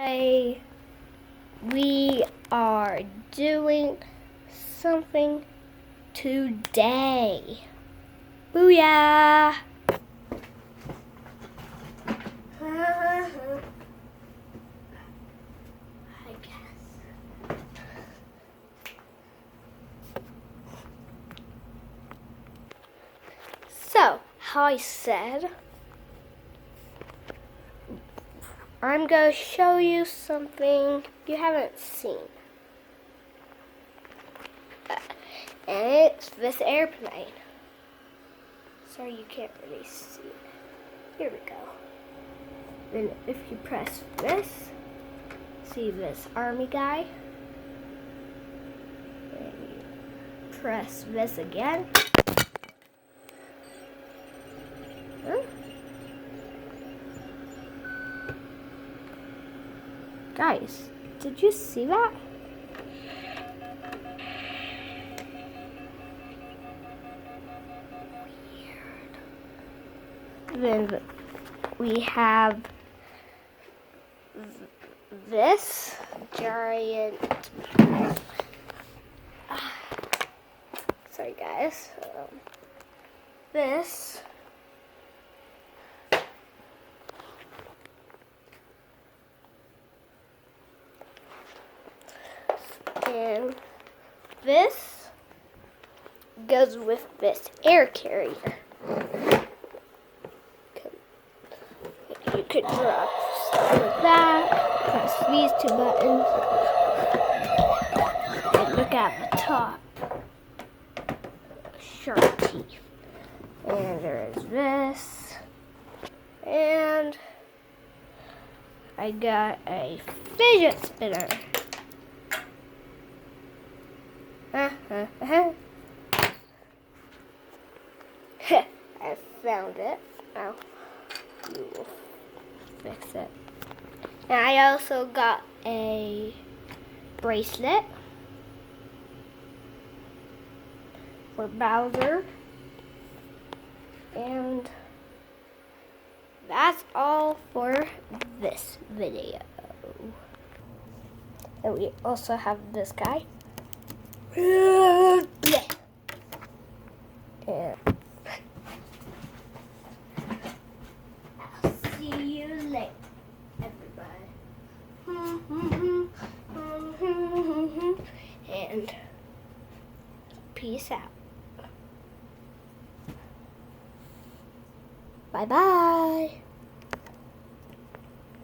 We are doing something today. Booyah! I guess. So, how I said, I'm going to show you something you haven't seen. And it's this airplane. Sorry you can't really see it. Here we go. Then if you press this, see this army guy. And you press this again. Huh? Guys, did you see that? Weird. Then we have this giant. Sorry, guys. This. And this goes with this air carrier. You could drop stuff like that, press these two buttons, and look at the top. Sharp teeth. And there is this. And I got a fidget spinner. I found it. Now we will fix it. And I also got a bracelet for Bowser. And that's all for this video. And we also have this guy. And I'll see you later, everybody. And peace out. Bye-bye.